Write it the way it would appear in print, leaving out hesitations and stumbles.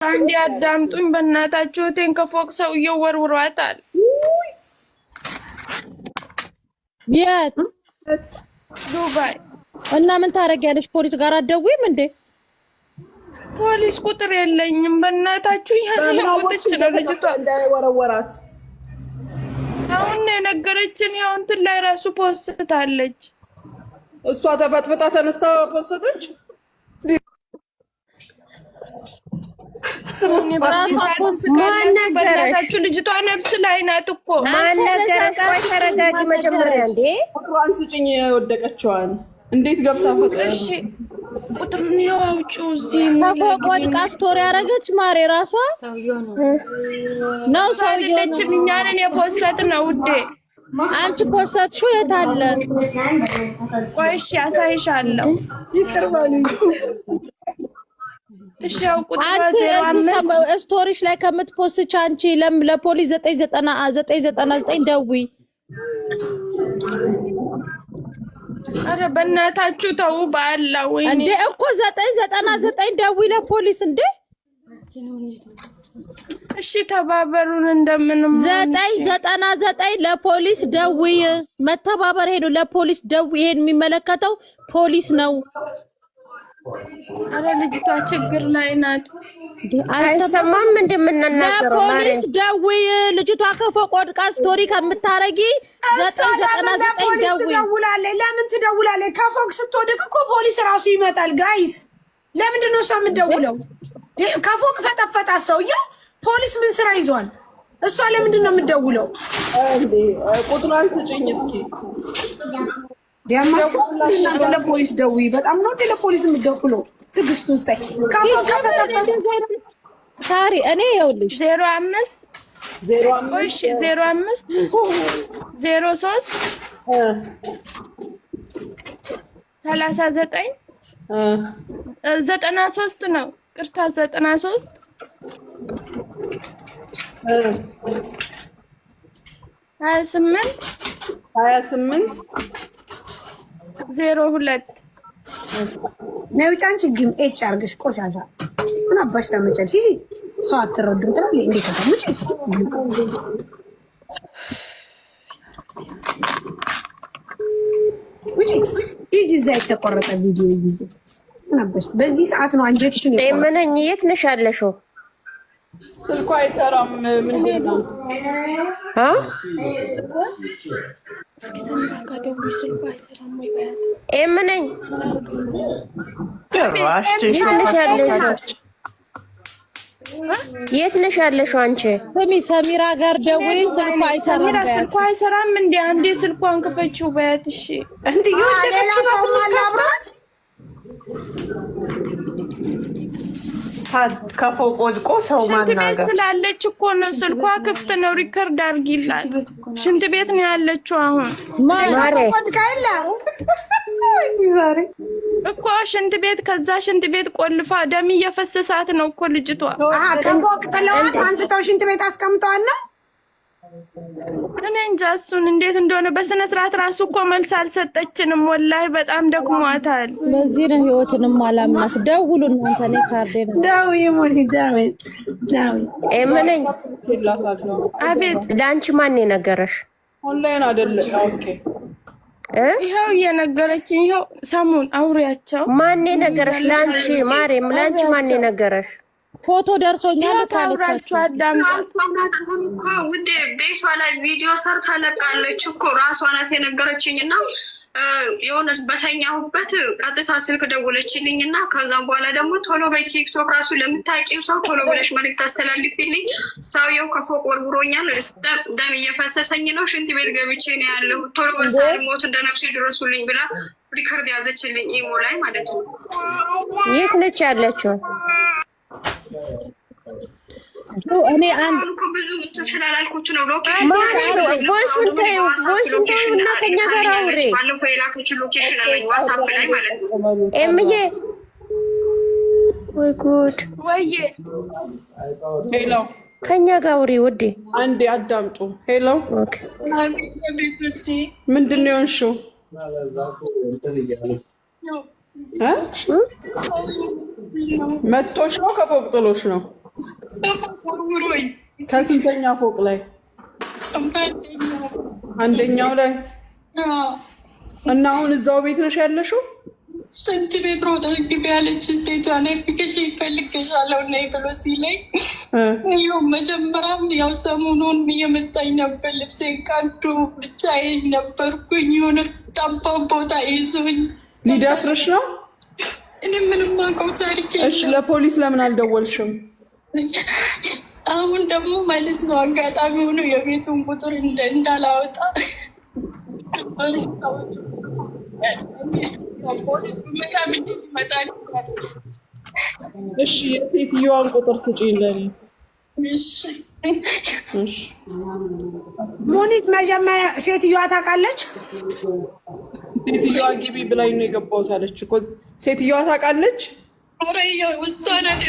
አንዴ አዳምጡኝ በእናታችሁ። እቴን ከፎቅ ሰውዬው ወርውሯታል። የት? ዱባይ። እና ምን ታረጊያለሽ? ፖሊስ ጋር አትደውይም እንዴ? ፖሊስ ቁጥር የለኝም በእናታችሁ። ያለቁጥች ነው ልጅቷ እንዳይወረወራት አሁን የነገረችን። ያው እንትን ላይ ራሱ ፖስታለች። እሷ ተፈጥፍጣ ተነስታ ፖስተች። በእናታችሁ ልጅቷ ነፍስ ላይ ናት እኮ። ማን ነገረሽ? ቆይ ተረጋጊ መጀመሪያ። እንዴ ቁጥሯን ስጭኝ። የወደቀችዋን እንዴት ገብታ ፈቀደ? እሺ ቁጥሩን ያው አውጪው። እዚህ ወድቃ ስቶሪ ያረገች ማሬ ራሷ ነው ሰውዬው ነው። እኛንን የፖስት ነው ውዴ። አንቺ ፖስትሽው የት አለ? ቆይ እሺ አሳይሻለሁ። ይቀርባል። እሺ ያው አንቺ ስቶሪሽ ላይ ከምትፖስች አንቺ ለፖሊስ 999 ደውይ። አረ በእናታችሁ ተው ባላ። ወይ እንዴ እኮ 999 ደውይ ለፖሊስ እንዴ። እሺ ተባበሩን እንደምንም። 999 ለፖሊስ ደውይ። መተባበር ሄዱ። ለፖሊስ ደውይ። ይሄን የሚመለከተው ፖሊስ ነው። አረ ልጅቷ ችግር ላይ ናት። አይሰማም እንደምንናገረው ለፖሊስ ደውይ። ልጅቷ ከፎቅ ወድቃ ስቶሪ ከምታረጊ 999 ደውይ። ለምን ትደውላለች? ከፎቅ ስትወድቅ እኮ ፖሊስ ራሱ ይመጣል። ጋይስ ለምንድን ነው እሷ የምትደውለው? ከፎቅ ፈጠፈጣ ሰውዬው። ፖሊስ ምን ስራ ይዟል? እሷ ለምንድን ነው የምትደውለው? ቁጥሯን ስጭኝ እስኪ። ለፖሊስ ደውይ። በጣም ነው እንደ ለፖሊስ የምትደውለው። ትዕግስቱን ስታይ። ከፎቅ ፈጠፈጣ ሳሪ እኔ ይኸውልሽ 05 03 39 93 ነው። ቅርታ 93 28 02 ነው። ጫንቺ ግን ኤች አርገሽ ቆሻሻ ምን አባሽ ታመጫለሽ? እሺ ሰው አትረዱም ትላለች። እንዴ ከተምጪ ይጂ ዘይ ተቆረጠ ቪዲዮ ይዚ ምን አባሽ በዚህ ሰዓት ነው አንጀትሽን ይቆረጥ። እምነኝ የት ነሽ ያለሽው? ስልኳ አይሰራም። ምንድን ነው? እምነኝ የት ነሽ ያለሽው አንቺ? ስሚ ሰሚራ ጋር ደውይ። ስልኳ አይሰራም። ስልኳ አይሰራም እንዴ? አንዴ ስልኳን ክፈችው በያት። እሺ እንዴ ሌላ ሰው ማላብራት ከፎቅ ወድቆ ሰው ማናገር ስላለች እኮ ነው። ስልኳ ክፍት ነው። ሪከርድ አድርጊላት። ሽንት ቤት ነው ያለችው አሁን። ማሬ ዛሬ እኮ ሽንት ቤት፣ ከዛ ሽንት ቤት ቆልፋ ደም እየፈሰሳት ነው እኮ ልጅቷ። ከፎቅ ጥለዋት አንስተው ሽንት ቤት አስቀምጠዋል ነው። እኔ እንጃ እሱን እንዴት እንደሆነ በስነ ስርዓት ራሱ እኮ መልስ አልሰጠችንም። ወላሂ በጣም ደክሟታል። ለዚህ ነው ህይወትንም አላምናት። ደውሉ እናንተ። እኔ ካርዴ ነው ዳዊ ሞኒ ዳዊ እምነኝ። አቤት ለአንቺ ማን የነገረሽ? ኦንላይን አይደለም። ኦኬ ይኸው እየነገረችኝ። ይኸው ሰሙን አውሪያቸው። ማን የነገረሽ? ለአንቺ ማርያም፣ ለአንቺ ማን የነገረሽ? ፎቶ ደርሶኛል ታውራችሁ አዳምጣ። ውዴ ቤቷ ላይ ቪዲዮ ሰርታ ለቃለች እኮ ራሷ ናት የነገረችኝና የሆነ በተኛሁበት ቀጥታ ስልክ ደወለችልኝና ከዛም በኋላ ደግሞ ቶሎ በቲክቶክ ራሱ ለምታውቂው ሰው ቶሎ ብለሽ መልዕክት አስተላልፊልኝ፣ ሰውየው ከፎቅ ወርውሮኛል፣ ደም እየፈሰሰኝ ነው፣ ሽንት ቤት ገብቼ ነው ያለው፣ ቶሎ ሳልሞት እንደነፍሴ ድረሱልኝ ብላ ሪከርድ ያዘችልኝ ኢሞ ላይ ማለት ነው። የት ነች ያለችው? እኔ አንድ ብዙ ስላላልኩት ነው። ቮይሱን ተይው እና ከኛ ጋር አውሪ። ባለፈው የላከችው ሎኬሽን አለኝ ዋትስአፕ ላይ ማለት ነው። ኤምዬ ወይ ጉድ! ወይዬ ሄሎ፣ ከኛ ጋር አውሪ ውዴ። አንዴ አዳምጡ። ሄሎ፣ ኦኬ። ምንድን ነው የሆንሽው? መቶሽ ነው ከፎቅ ጥሎሽ ነው? ወርውሮኝ ከስንተኛ ፎቅ ላይ? አንደኛው ላይ። እና አሁን እዛው ቤት ነሽ ያለሽው? ሽንት ቤት ሮጠሽ ግቢ ያለች ሴቷ ነፍከች ይፈልግሻለሁ ነይ ብሎ ሲለኝ ይኸው መጀመሪያም ያው ሰሞኑን እየመጣኝ ነበር። ልብሴ ቀዶ ብቻዬን ነበርኩኝ። የሆነ ጠባብ ቦታ ይዞኝ ሊደፍርሽ ነው? እኔ ምንም አውቀው ታሪክ። እሺ ለፖሊስ ለምን አልደወልሽም? አሁን ደግሞ ማለት ነው አጋጣሚ ሆኖ የቤቱን ቁጥር እንዳላወጣ እሺ የሴትዮዋን ቁጥር ስጪኝ ለኔ። ሙኒት መጀመሪያ ሴትዮዋ ታውቃለች? ሴትዮዋ ግቢ ብላኝ ነው የገባሁት አለች እኮ። ሴትዮዋ ታውቃለች? ኧረ እሷ ናት